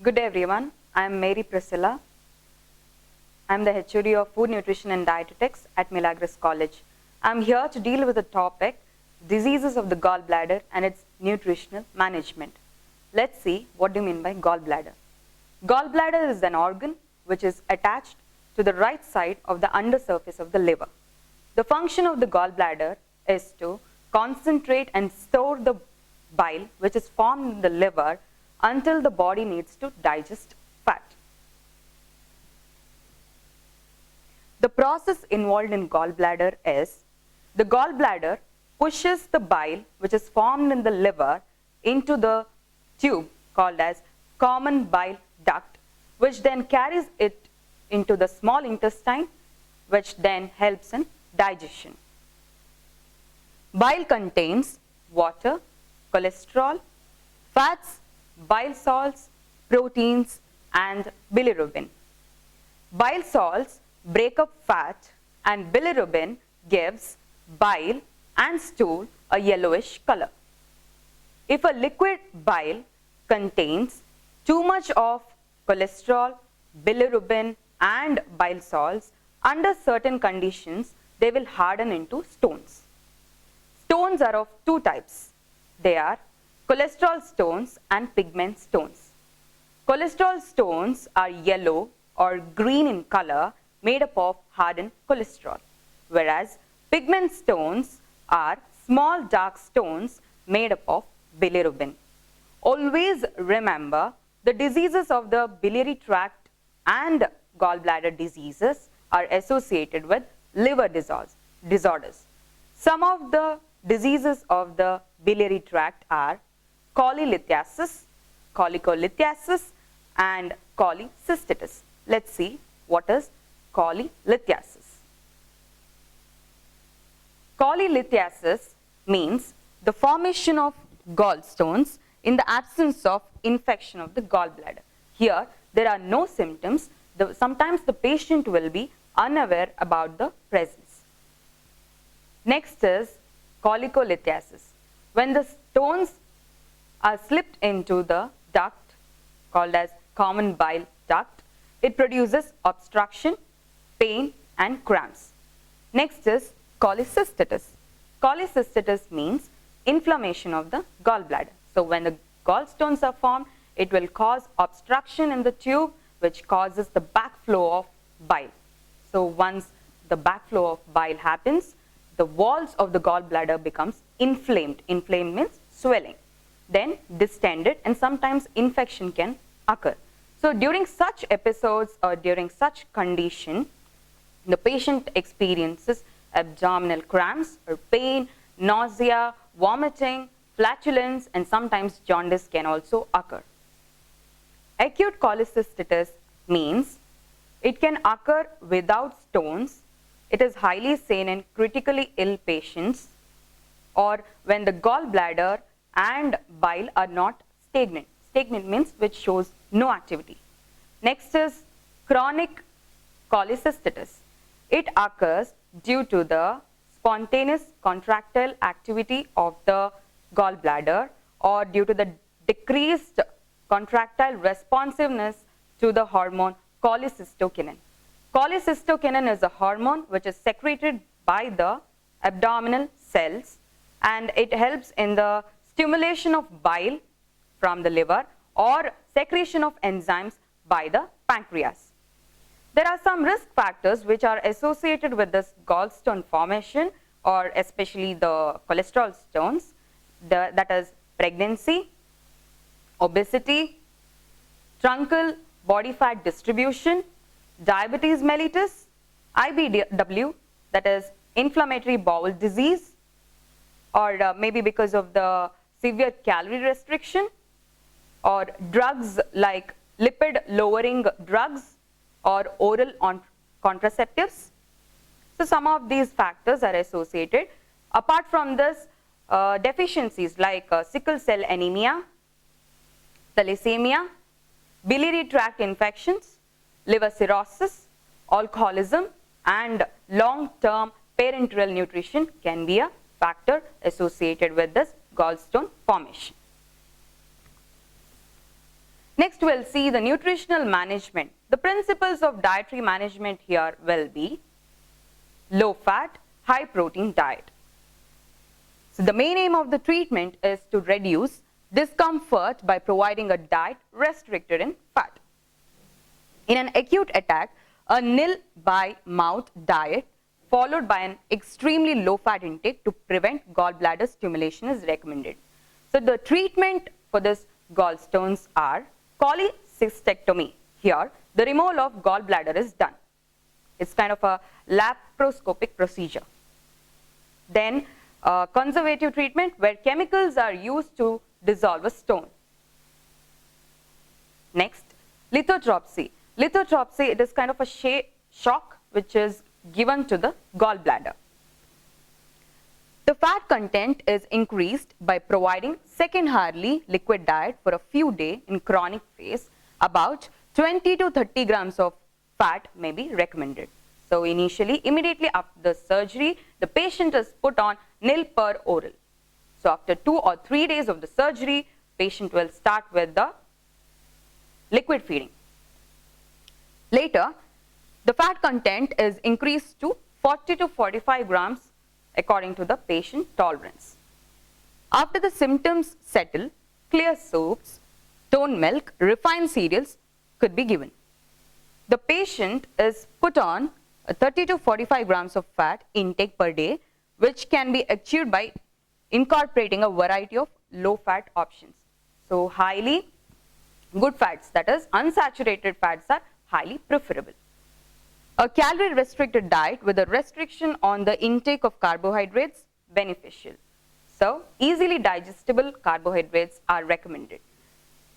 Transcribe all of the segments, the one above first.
Good day everyone, I am Mary Priscilla. I am the HOD of Food Nutrition and Dietetics at Milagros College. I am here to deal with the topic diseases of the gallbladder and its nutritional management. Let's see what do you mean by gallbladder. Gallbladder is an organ which is attached to the right side of the undersurface of the liver. The function of the gallbladder is to concentrate and store the bile which is formed in the liver until the body needs to digest fat. The process involved in gallbladder is the gallbladder pushes the bile which is formed in the liver into the tube called as common bile duct, which then carries it into the small intestine, which then helps in digestion. Bile contains water, cholesterol, fats, bile salts, proteins, and bilirubin. Bile salts break up fat and bilirubin gives bile and stool a yellowish color. If a liquid bile contains too much of cholesterol, bilirubin, and bile salts, under certain conditions, they will harden into stones. Stones are of two types. They are cholesterol stones and pigment stones. Cholesterol stones are yellow or green in color, made up of hardened cholesterol, whereas pigment stones are small dark stones made up of bilirubin. Always remember, the diseases of the biliary tract and gallbladder diseases are associated with liver disorders. Some of the diseases of the biliary tract are cholelithiasis, cholelithiasis, and cholecystitis. Let's see what is cholelithiasis. Cholelithiasis means the formation of gallstones in the absence of infection of the gallbladder. Here, there are no symptoms. Sometimes the patient will be unaware about the presence. Next is cholelithiasis. When the stones are slipped into the duct called as common bile duct, it produces obstruction, pain, and cramps. Next is cholecystitis. Cholecystitis means inflammation of the gallbladder. So when the gallstones are formed, it will cause obstruction in the tube, which causes the backflow of bile. So once the backflow of bile happens, the walls of the gallbladder becomes inflamed. Inflamed means swelling. Then distended, and sometimes infection can occur. So during such episodes or during such condition, the patient experiences abdominal cramps or pain, nausea, vomiting, flatulence, and sometimes jaundice can also occur. Acute cholecystitis means it can occur without stones. It is highly seen in critically ill patients or when the gallbladder and bile are not stagnant. Stagnant means which shows no activity. Next is chronic cholecystitis. It occurs due to the spontaneous contractile activity of the gallbladder or due to the decreased contractile responsiveness to the hormone cholecystokinin. Cholecystokinin is a hormone which is secreted by the abdominal cells, and it helps in the stimulation of bile from the liver or secretion of enzymes by the pancreas. There are some risk factors which are associated with this gallstone formation, or especially the cholesterol stones, that is pregnancy, obesity, truncal body fat distribution, diabetes mellitus, IBW, that is inflammatory bowel disease, or maybe because of the severe calorie restriction, or drugs like lipid lowering drugs or oral contraceptives. So some of these factors are associated. Apart from this, deficiencies like sickle cell anemia, thalassemia, biliary tract infections, liver cirrhosis, alcoholism, and long-term parenteral nutrition can be a factor associated with this gallstone formation. Next, we'll see the nutritional management. The principles of dietary management here will be low fat, high protein diet. So the main aim of the treatment is to reduce discomfort by providing a diet restricted in fat. In an acute attack, a nil by mouth diet followed by an extremely low fat intake to prevent gallbladder stimulation is recommended. So the treatment for this gallstones are cholecystectomy. Here, the removal of gallbladder is done. It's kind of a laparoscopic procedure. Then conservative treatment where chemicals are used to dissolve a stone. Next, lithotropsy. Lithotropsy, it is kind of a shock which is given to the gallbladder. The fat content is increased by providing second-hourly liquid diet for a few days in chronic phase. About 20 to 30 grams of fat may be recommended. So initially, immediately after the surgery, the patient is put on nil per oral. So after 2 or 3 days of the surgery, patient will start with the liquid feeding. Later, the fat content is increased to 40 to 45 grams according to the patient tolerance. After the symptoms settle, clear soups, toned milk, refined cereals could be given. The patient is put on 30 to 45 grams of fat intake per day, which can be achieved by incorporating a variety of low fat options. So highly good fats, that is unsaturated fats, are highly preferable. A calorie restricted diet with a restriction on the intake of carbohydrates beneficial. So easily digestible carbohydrates are recommended.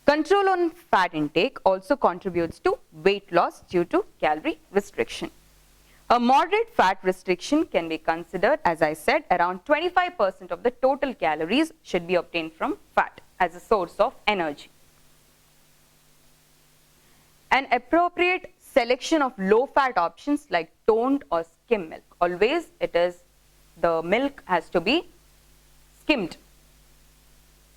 Control on fat intake also contributes to weight loss due to calorie restriction. A moderate fat restriction can be considered, as I said, around 25% of the total calories should be obtained from fat as a source of energy. An appropriate selection of low fat options like toned or skim milk. Always the milk has to be skimmed.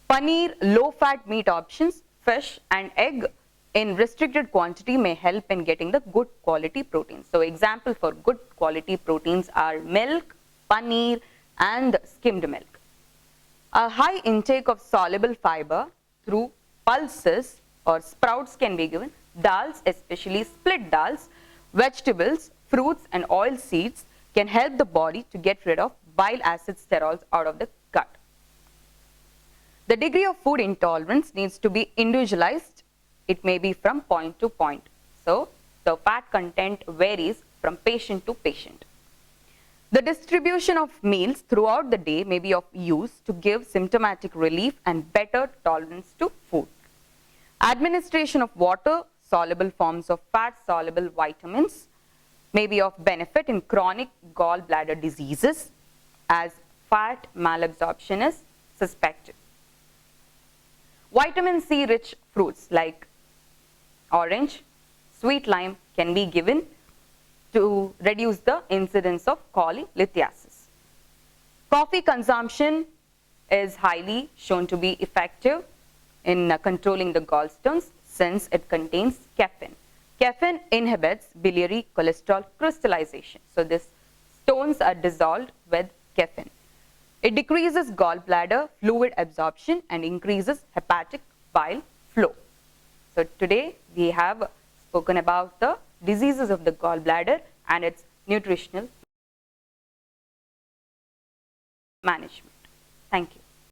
Paneer, low fat meat options, fish and egg in restricted quantity may help in getting the good quality proteins. So example for good quality proteins are milk, paneer and skimmed milk. A high intake of soluble fiber through pulses or sprouts can be given. Dals, especially split dals, vegetables, fruits and oil seeds can help the body to get rid of bile acid sterols out of the gut. The degree of food intolerance needs to be individualized. It may be from point to point. So the fat content varies from patient to patient. The distribution of meals throughout the day may be of use to give symptomatic relief and better tolerance to food. Administration of water soluble forms of fat soluble vitamins may be of benefit in chronic gallbladder diseases as fat malabsorption is suspected. Vitamin C rich fruits like orange, sweet lime can be given to reduce the incidence of cholelithiasis. Coffee consumption is highly shown to be effective in controlling the gallstones since it contains caffeine. Caffeine inhibits biliary cholesterol crystallization. So these stones are dissolved with caffeine. It decreases gallbladder fluid absorption and increases hepatic bile flow. So today we have spoken about the diseases of the gallbladder and its nutritional management. Thank you.